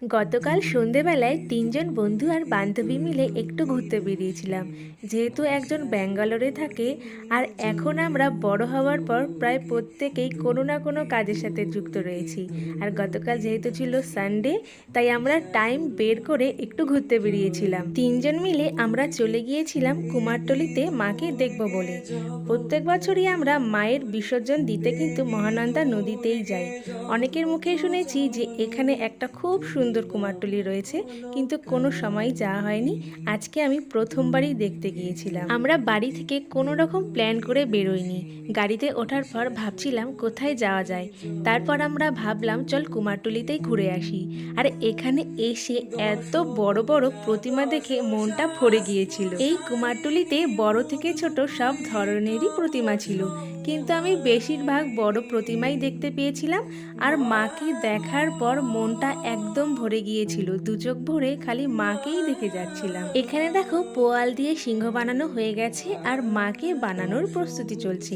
গতকাল সন্ধেবেলায় তিনজন বন্ধু আর বান্ধবী মিলে একটু ঘুরতে বেরিয়েছিলাম। যেহেতু একজন ব্যাঙ্গালোরে থাকে আর এখন আমরা বড় হওয়ার পর প্রায় প্রত্যেকেই কোনো না কোনো কাজের সাথে যুক্ত রয়েছি। আর গতকাল যেহেতু ছিল সানডে, তাই আমরা টাইম বের করে একটু ঘুরতে বেরিয়েছিলাম। তিনজন মিলে আমরা চলে গিয়েছিলাম কুমারটুলিতে মাকে দেখব বলে। প্রত্যেক বছরই আমরা মায়ের বিসর্জন দিতে কিন্তু মহানন্দা নদীতেই যাই। অনেকের মুখে শুনেছি যে এখানে একটা খুব সুন্দর কুমারটুলি রয়েছে, কিন্তু কোনো সময় যাওয়া হয়নি। আজকে আমি প্রথমবারই দেখতে গিয়েছিলাম। আমরা বাড়ি থেকে কোনো রকম প্ল্যান করে বেরোইনি। গাড়িতে ওঠার পর ভাবছিলাম কোথায় যাওয়া যায়। তারপর আমরা ভাবলাম চল কুমারটুলিতেই ঘুরে আসি। আর এখানে এসে এত বড় বড় প্রতিমা দেখে মনটা ভরে গিয়েছিল। এই কুমারটুলিতে বড় থেকে ছোট সব ধরনেরই প্রতিমা ছিল, কিন্তু আমি বেশিরভাগ বড় প্রতিমাই দেখতে পেয়েছিলাম। আর মাকে দেখার পর মনটা একদম ভরে গিয়েছিল, দু চোখ ভরে খালি মাকেই দেখে যাচ্ছিলাম। এখানে দেখো পোয়াল দিয়ে সিংহ বানানো হয়ে গেছে আর মাকে বানানোর প্রস্তুতি চলছে।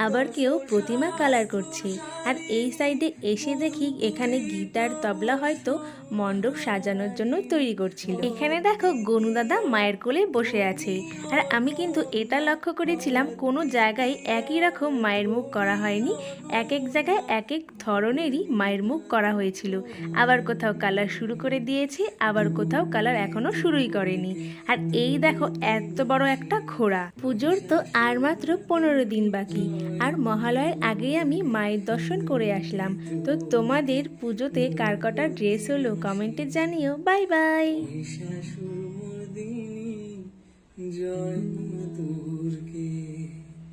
আবার কেউ প্রতিমা কালার করছে। আর এই সাইডে এসে দেখি এখানে গিটার তবলা হয়তো মণ্ডপ সাজানোর জন্য তৈরি করছিল। এখানে দেখো গনু দাদা মায়ের কোলে বসে আছে। আর আমি কিন্তু এটা লক্ষ্য করেছিলাম কোনো জায়গায় একই রকম মায়ের মুখ করা হয়নি, এক এক জায়গায় এক এক ধরনেরই মায়ের মুখ করা হয়েছিল। আবার কোথাও কালার শুরু করে দিয়েছে, আবার কোথাও কালার এখনো শুরুই করেনি। আর এই দেখো এত বড় একটা ঘোড়া। পুজোর তো আর মাত্র 15 দিন বাকি, আর মহালয়ের আগেই আমি মায়ের দর্শন করে আসলাম। তো তোমাদের পুজোতে কার কটা ড্রেস হলো কমেন্টে জানিও। Bye bye.